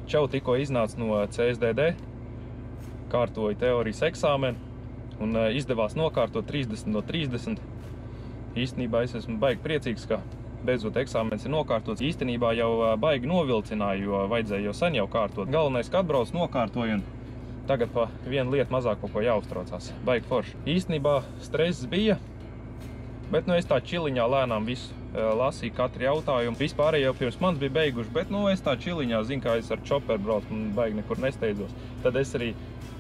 Čau tikko iznāca no CSDD, kārtoju teorijas eksāmenu un izdevās nokārtot 30 no 30. Īstenībā es esmu baigi priecīgs, ka beidzot eksāmens ir nokārtots. Īstenībā jau baigi novilcināju, jo vajadzēja jau sen jau kārtot. Galvenais, ka atbrauc nokārtoju un tagad pa vienu lietu mazāk par ko jāuztraucās. Baigi forši. Īstenībā stress bija, bet es tā čiliņā lēnām visu lasīju katru jautājumu. Vispārēji jau pirms manis bija beiguši, bet es tā čiliņā zinu, kā es ar čoperu braucu un baigi nekur nesteidzos. Tad es arī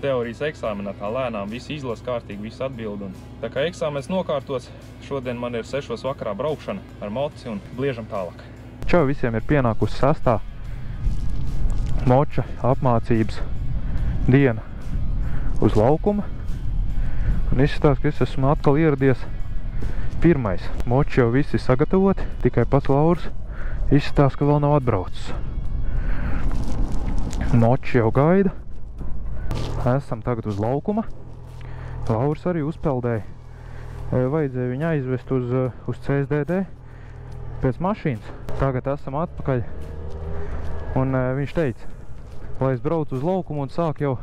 teorijas eksāmenā tā lēnām visu izlasu kārtīgi, visu atbildu. Tā kā eksāmens nokārtos, šodien man ir 6 vakarā braukšana ar moci un bliežam tālāk. Čau, visiem ir pienākusi 6. moča apmācības diena uz laukuma. Un izskatās, ka es esmu atkal ieradies pirmais. Moči jau visi sagatavoti, tikai pats Lauris izskatās, ka vēl nav atbraucis. Moči jau gaida. Esam tagad uz laukuma. Lauris arī uzpeldēja. Vajadzēja viņu aizvest uz CSDD pēc mašīnas. Tagad esam atpakaļ. Un viņš teica, lai es braucu uz laukumu un sāk jau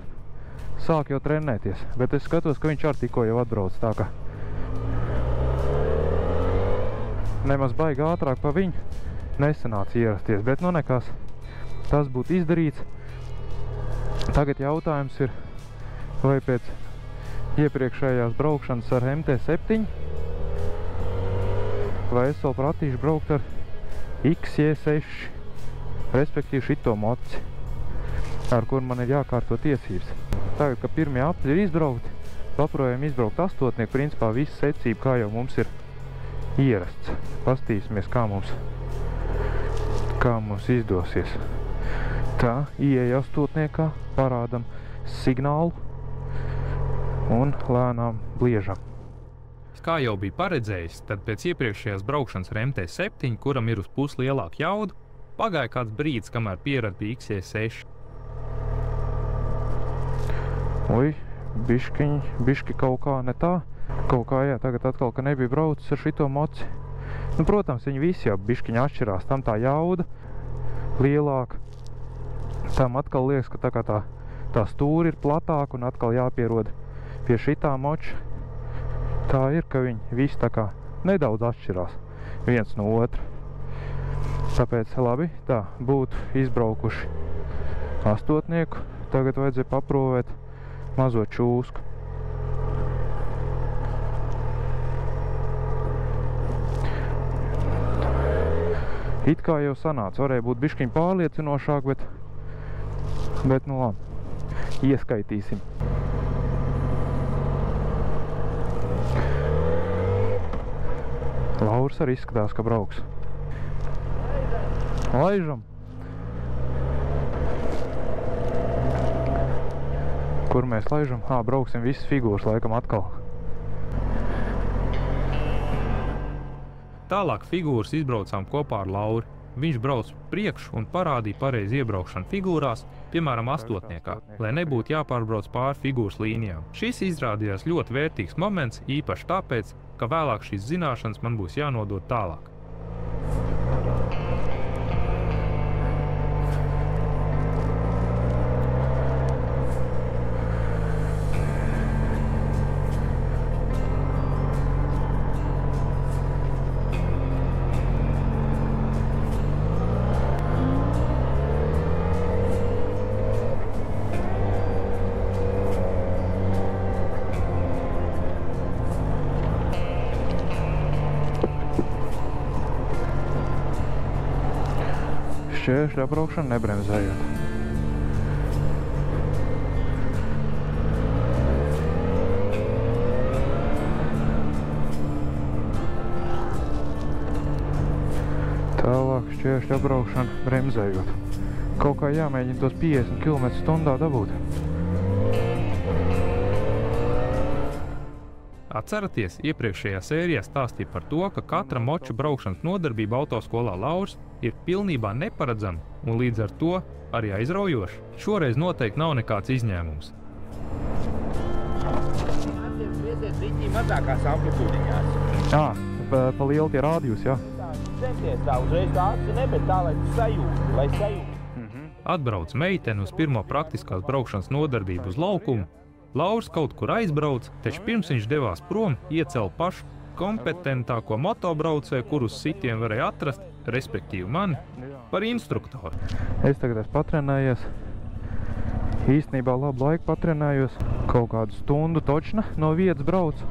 trenēties. Bet es skatos, ka viņš arī tikko jau atbrauc. Tā ka nemaz baigi ātrāk pa viņu nesanāca ierasties. Bet nekas, tas būtu izdarīts. Tagad jautājums ir, vai pēc iepriekšējās braukšanas ar MT7 vai es vēl pratīšu braukt ar XJ6, respektīvi šito moci, ar kur man ir jākārto tiesības. Tagad, ka pirmie apļi ir izbraukti, paprojam izbraukt 8, principā visu secību, kā jau mums ir ierasts. Pastīsimies, kā mums izdosies. Tā, ieeja 8, parādam signālu un lēnām bliežam. Kā jau bija paredzējis, tad pēc iepriekšējās braukšanas ar MT7, kuram ir uz pusi lielāku jaudu, pagāja kāds brīdis, kamēr pierad pie XJ6. Ui, biški kaut kā ne tā. Kaut kā, jā, tagad atkal, ka nebija braucis ar šito moci. Protams, viņi visi jau biškiņi atšķirās. Tam tā jauda lielāka. Tam atkal liekas, ka tā stūri ir platāka un atkal jāpierod pie šitā moča. Tā ir, ka viņi visi tā kā nedaudz atšķirās viens no otra. Tāpēc labi, tā būtu izbraukuši 8. Tagad vajadzēja paprovēt mazo čūsku. It kā jau sanāca, varēja būt biškiņ pārliecinošāk, bet nu labi, ieskaitīsim. Lauris arī izskatās, ka brauks. Laižam! Kur mēs laižam? Brauksim visas figūras laikam atkal. Tālāk figūras izbraucām kopā ar Lauri. Viņš brauc priekš un parādīja pareizi iebraukšanu figūrās, piemēram 8, lai nebūtu jāpārbrauc pāri figūras līnijām. Šis izrādījās ļoti vērtīgs moments, īpaši tāpēc, ka vēlāk šīs zināšanas man būs jānodod tālāk. Šķēršļa apbraukšana nebremzējot. Tālāk šķēršļa apbraukšana bremzējot. Kaut kā jāmēģina tos 50 km/h dabūt. Atceraties, iepriekšējā sērijā stāstīja par to, ka katra moča braukšanas nodarbība autoskolā Lauris ir pilnībā neparedzama un līdz ar to arī aizraujoša. Šoreiz noteikti nav nekāds izņēmums. Mazākās amplitūdiņās. Pa lielu tie rādījus, jā? Centies tā uzreiz tā aci, ne, bet tā, lai sajūti. Atbrauc meitene uz pirmo praktiskās braukšanas nodarbību uz laukumu. Lauris kaut kur aizbrauc, taču pirms viņš devās prom, iecēla pašu kompetentāko motobraucēju, kur uz sitiem varēja atrast, respektīvi mani, par instruktoru. Es tagad esmu patrenējies. Īstenībā labu laiku patrenējos. Kaut kādu stundu točna no vietas braucu.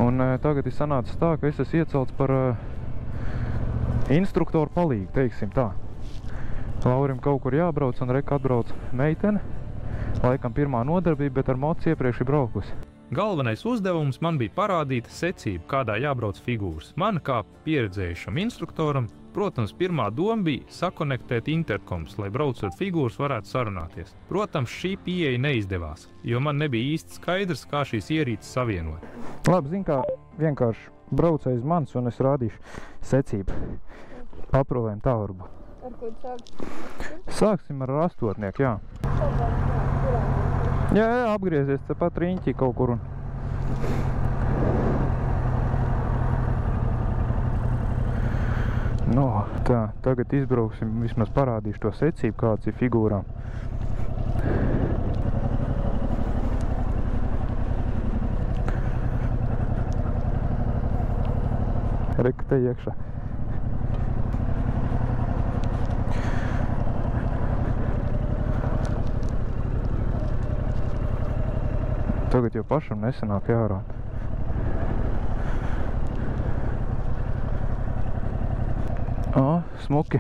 Un tagad ir sanācis tā, ka es esmu iecelts par instruktoru palīgu, teiksim tā. Laurim kaut kur jābrauc un reka atbrauc meitene. Laikam pirmā nodarbība, bet ar mocu iepriekš ir braukusi. Galvenais uzdevums man bija parādīt secību, kādā jābrauc figūras. Man kā pieredzējušam instruktoram, protams, pirmā doma bija sakonektēt interkoms, lai braucot figūras varētu sarunāties. Protams, šī pieeja neizdevās, jo man nebija īsti skaidrs, kā šīs ierīces savienot. Labi, zin kā, vienkārši braucējs mans un es rādīšu secību. Paprovējam tā varbūt. Ar ko sāksim? Sāksim ar astotnieku, jā. Jā, apgriezies tepat riņķī kaut kur un... No, tā, tagad izbrauksim, vismaz parādīšu to secību, kāds ir figūrām. Reku te iekšā. Tagad jau pašam nesanāk jārāda. Smuki.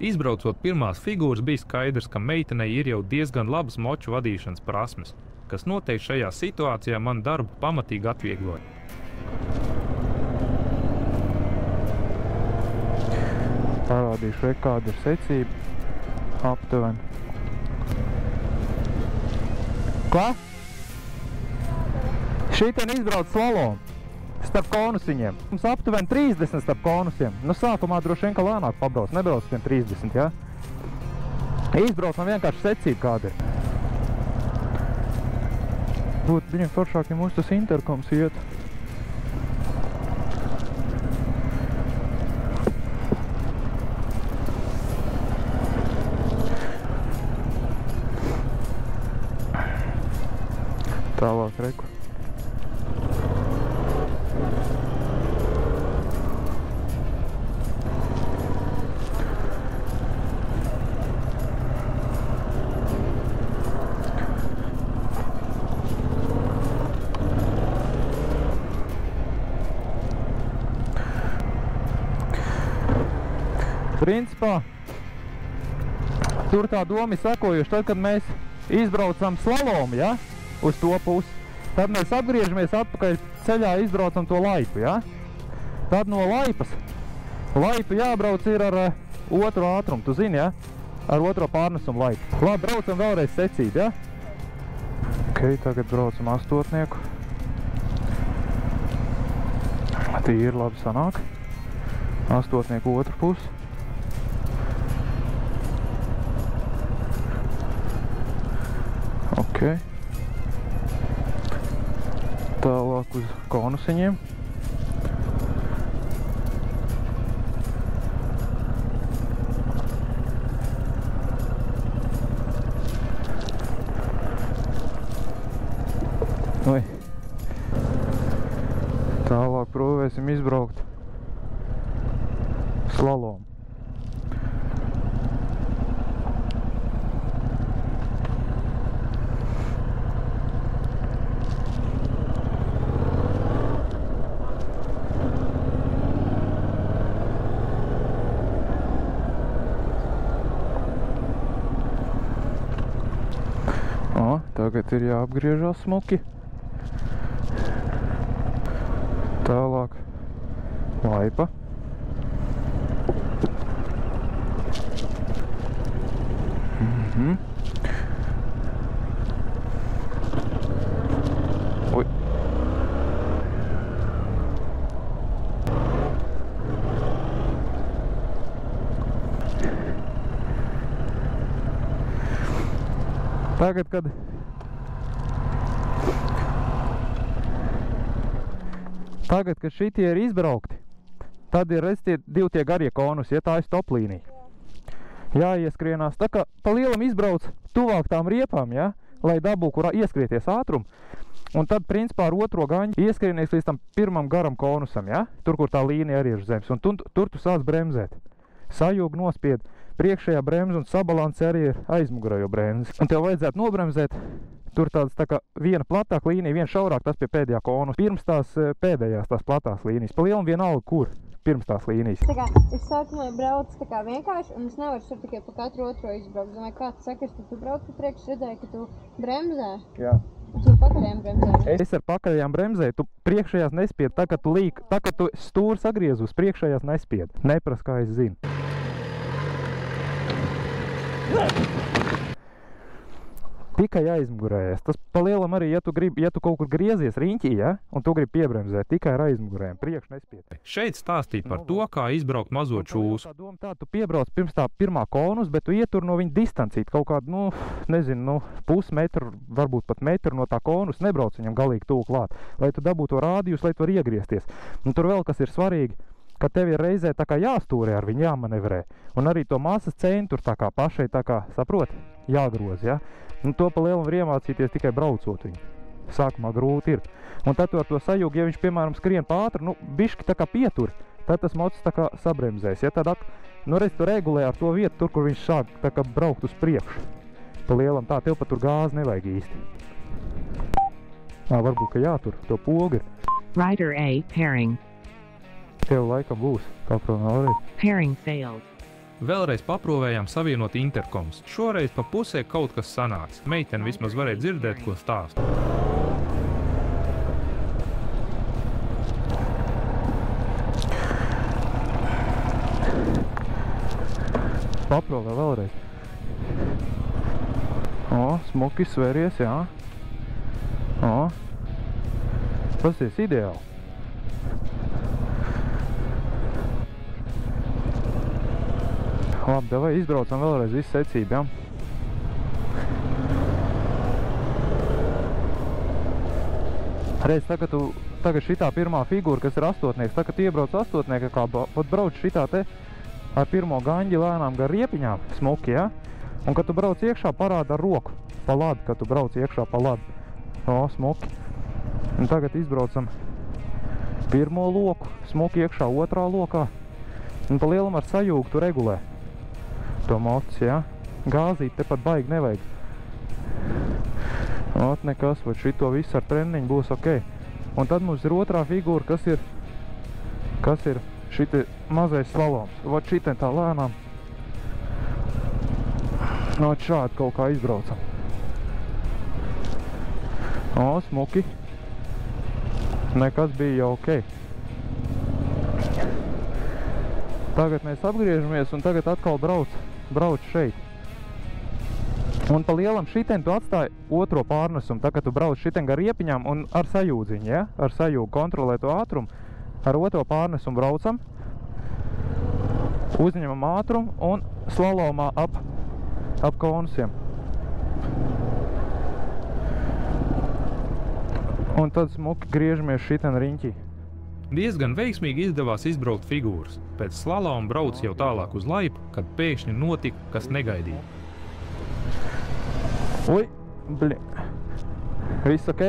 Izbraucot pirmās figūras, bija skaidrs, ka meitenei ir jau diezgan labas moču vadīšanas prasmes, kas noteikti šajā situācijā man darbu pamatīgi atviegloja. Parādīšu, kāda ir secība. Aptuveni. Ko? Šitien izbrauc slalomu starp konusiņiem. Mums aptuveni 30 starp konusiem. Nu, sākumā droši vien, ka lēnāk pabrauc, nebrauc tiem 30, jā? Izbraucam vienkārši secību kāda ir. Būtu viņam foršāk, ja mums tas interkoms iet. Tālāk reku. Principā, tur tā doma ir sekojuši, tad, kad mēs izbraucam slalomu, ja, uz to pusi, tad mēs atgriežamies atpakaļ ceļā, izbraucam to laipu, ja. Tad no laipas, laipu jābrauc ir ar otru ātrumu, tu zini, ja, ar otro pārnesumu laipu. Labi, braucam vēlreiz secību, ja. Ok, tagad braucam astotnieku. Tīri labi sanāk. Astotnieku otru pusi. Ok. Tālāk uz konusiņiem. Oi. Tālāk provēsim izbraukt slalomu. Tagad ir jāapgriežās smuki. Tālāk laipa. Ui. Tagad, kad šitie ir izbraukti, tad ir redz divi tie garie konus, ja tā ir stop līnija. Jāieskrienās, tā kā pa lielam izbrauc tuvāk tām riepām, ja, lai dabū, kurā ieskrieties ātrumu. Un tad, principā, ar otro gaņu ieskrienies līdz tam pirmam garam konusam, ja, tur, kur tā līnija arī ir uz zemes. Un tur tu sāc bremzēt. Sajūg nospied priekšējā bremze un sabalansē arī ir aizmugurējo bremzi. Un tev vajadzētu nobremzēt. Tur tāds tā kā viena platāka līnija, viena šaurāk, tas pie pēdējā konus. Pirms tās pēdējās tās platās līnijas. Pa lielam vienalga, kur pirms tās līnijas. Tā kā es sākumā braucu tā kā vienkārši, un es nevaru šur tikai pa katru otro izbraukt. Domāju, kā tu saki, ka tu brauc pa priekšu, redzēji, ka tu bremzē. Jā. Un tu pakaļējām bremzē. Es ar pakaļējām bremzēju, tu priekšējās nespied, tā kā tu stūri sagriez uz priekšējās nespied. Nepras, kā es zinu. Tikai aizmugurējies. Tas pa lielam arī, ja tu kaut kur griezies riņķī, ja, un tu gribi piebremzēt, tikai ar aizmugurējiem, priekš nespied. Šeit stāstīt par to, kā izbraukt mazo čūsu. Tā tu piebrauc pirms tā pirmā konus, bet tu ietur no viņa distancīt kaut kādu, nezinu, pusmetru, varbūt pat metru no tā konus, nebrauc viņam galīgi tuvu klāt, lai tu dabūtu to rādījus, lai tu var iegriezties. Un tur vēl kas ir svarīgi, ka tev ir reizē tā kā jāstūrē ar viņu, jāmanevrē. Un arī to masas centru tā kā pašai tā kā, saprot, jāgroz, ja? Un to pa lielam var iemācīties tikai braucot viņu. Sākumā grūti ir. Un tad tu ar to sajūgu, ja viņš, piemēram, skrien pātri, bišķi tā kā pietur, tad tas mocis tā kā sabremzēs. Ja tad, redz, tu regulē ar to vietu, tur, kur viņš sāk tā kā braukt uz priekšu. Pa lielam tā, tev pat tur gāzi nevajag īsti. Varbūt, ka jātur, to pogu ir. Rider A, pairing. Tev laikam būs, paprot vēlreiz. Pairing failed. Vēlreiz paprovējām savienot interkoms. Šoreiz pa pusē kaut kas sanāks. Meitene vismaz varēja dzirdēt, ko stāst. Paprovē vēlreiz. Smuki sveries, jā. Tas ir ideāli. Labi, davai izbraucam vēlreiz visu secību, ja? Reiz, tagad šitā pirmā figūra, kas ir astotnieks, tagad iebrauc astotnieka, kā pat brauc šitā te ar pirmo gaņģi lēnām gar riepiņām, smuki, ja? Un, kad tu brauc iekšā, parāda ar roku, pa ladu, kad tu brauc iekšā pa ladu. Smuki. Un tagad izbraucam pirmo loku, smuki iekšā otrā lokā. Un pa lielam ar sajūgu tu regulē to moci, ja? Gāzīt tepat baigi nevajag. Nekas, vai šito visu ar treniņu būs ok. Un tad mums ir otrā figūra, kas ir šite mazais slaloms. Vat šitien tā lēnām. Šādi kaut kā izbraucam. Smuki. Nekas bija jau ok. Tagad mēs apgriežamies un tagad atkal brauc šeit. Un pa lielam šitien tu atstāji otro pārnesumu, tā kā tu brauc šitien gar riepiņām un ar sajūdziņu, ja? Ar sajūgu kontrolē to ātrumu. Ar otro pārnesumu braucam, uzņemam ātrumu un slalomā ap konusiem. Un tad smuki griežamies šitien riņķī. Diezgan veiksmīgi izdevās izbraukt figūras. Pēc slaloma brauc jau tālāk uz laipu, kad pēkšņi notika, kas negaidīja. Ui, Viss ok?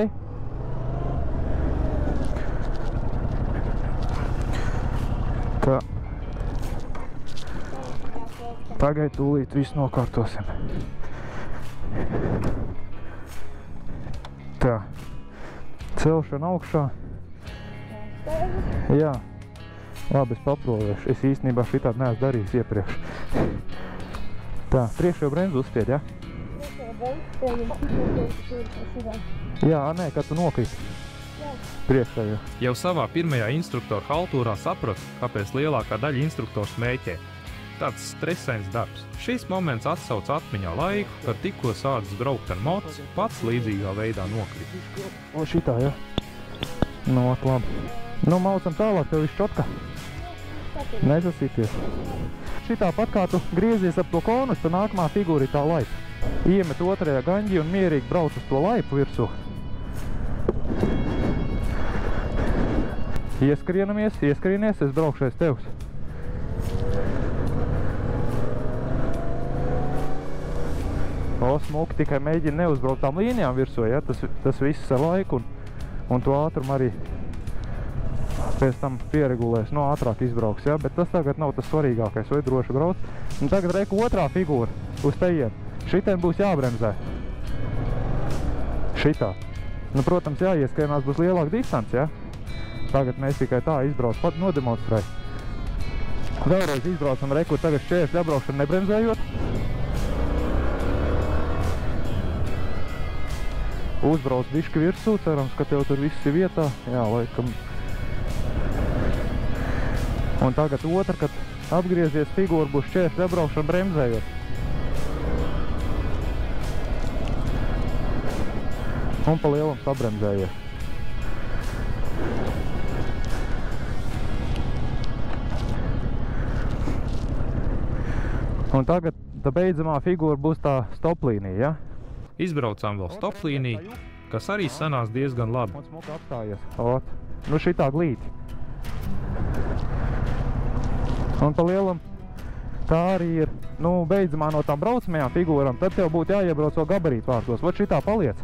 Tā. Tagad tūlīt visu nokārtosim. Tā. Celšana augšā. Jā. Labi, es paprovēšu. Es īstenībā šitādi neesmu darījis iepriekš. Tā, priekšējo bremzu uzspied, ja? Jā, nē, kad tu nokrīt. Priekšējo. Jau savā pirmajā instruktora haltūrā sapratu, kāpēc lielākā daļa instruktors smēķē. Tāds stresains darbs. Šis moments atsauc atmiņā laiku, kad tikko sācis braukt ar moci, pats līdzīgā veidā nokrīt. O, šitā, ja? Nu, labi. Nu, maucam tālāk, tev viss čotka. Nesasīties. Šitā pat kā tu griezies ap to konus, tad nākamā figūra ir tā laipa. iemet otrajā gaņģī un mierīgi brauc uz to laipu virsū. Ieskrienies, es braukšu aiz tevs. O, smuki, tikai mēģina neuzbraukt tām līnijām virsū, ja? Tas viss ar laiku un to ātrumu arī pēc tam pieregulēs, no ātrāk izbrauks, ja? Bet tas tagad nav tas svarīgākais, vai droši brauc. Un tagad reku otrā figūra uz tejiem. Šitien būs jābremzē. Šitā. Nu, protams, jāieskrienās būs lielāka distance, ja? Tagad mēs tikai tā izbrauc, pat nodemonstrēj. Vēlreiz izbraucam reku, tagad šķēršļa apbraukšana nebremzējot. Uzbrauc bišķi virsū, cerams, ka tev tur viss ir vietā. Jā, laikam. Un tagad otra, kad apgriezies figūra, būs šķēršļa apbraukšana bremzējot. Un pa lielam sabremzējies. Un tagad tā beidzamā figūra būs tā stoplīnija, ja? Izbraucām vēl stoplīniju, kas arī sanās diezgan labi. Un smuka apstājies. Ot. Nu šitā glīti. Un pa lielam tā arī ir, nu, beidzamā no tām braucamajām figūram, tad tev būtu jāiebrauc vēl gabarītu vārtos. Vot šitā paliec.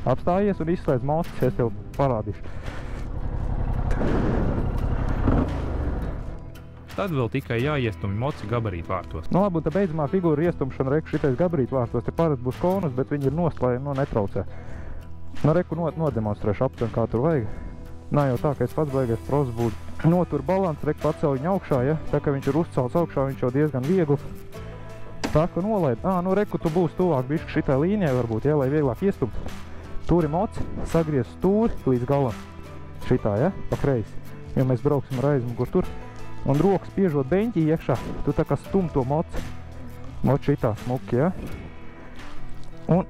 Apstājies un izslēdz mocis, es tev parādīšu. Tad vēl tikai jāiestumj moci gabarītu vārtos. Nu labi, un tā beidzamā figūra iestumšana reku šitais gabarītu vārtos, te parasti būs konus, bet viņi ir nost, lai netraucē. Nu reku nodemonstrēšu aptuveni, kā tur vajag. Nav jau tā, ka es pats baigais pros būtu. Notur balans, reku pacel viņu augšā, ja? Tā kā viņš ir uzcelts augšā, viņš jau diezgan viegli. Saku nolaid. Nu reku tu būs tuvāk bišķi šitai līnijai varbūt, ja? Lai vieglāk iestumt. Turi moci, sagriez stūri līdz galam. Šitā, ja? Pa kreisi. Ja mēs brauksim ar aizmugur tur. Un rokas spiežot beņķī iekšā, tu tā kā stum to moci. Moci šitā smuki, ja? Un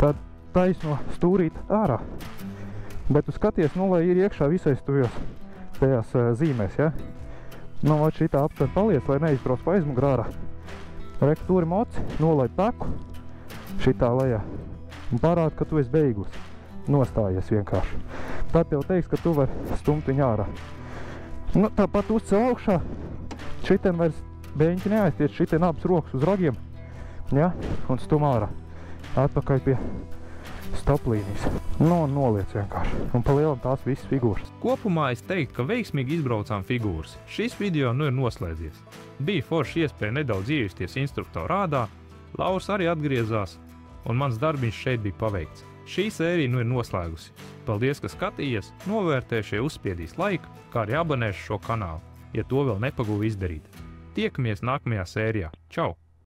tad taisno stūrīt ārā. Bet tu skaties, nu, lai ir iekšā visais tujos tajās zīmēs, ja? Nu, moci šitā aptver paliec, lai neizbrauc pa aizmugurā ārā. Reku turi moci, nolaid taku šitā lejā. Un parāda, ka tu esi beigus. Nostājies vienkārši. Tad tev teiks, ka tu vari stumt viņu ārā. Nu, tāpat uzcel augšā, šitien vairs beņķi neaiztiec, šitien abas rokas uz ragiem, ja, un stum ārā, atpakaļ pie stoplīnijas. Nu, un noliec vienkārši, un pa lielam tās visas figūras. Kopumā es teiktu, ka veiksmīgi izbraucām figūras. Šis video nu ir noslēdzies. Bija forši iespēja nedaudz iejusties instruktoru rādā, Lauris arī atgriezās, un mans darbiņš šeit bija paveikts. Šī sērija nu ir noslēgusi. Paldies, ka skatījies, novērtējuši, ja uzspiedīs laiku, kā arī abonēšu šo kanālu, ja to vēl nepagūvi izdarīt. Tiekamies nākamajā sērijā. Čau!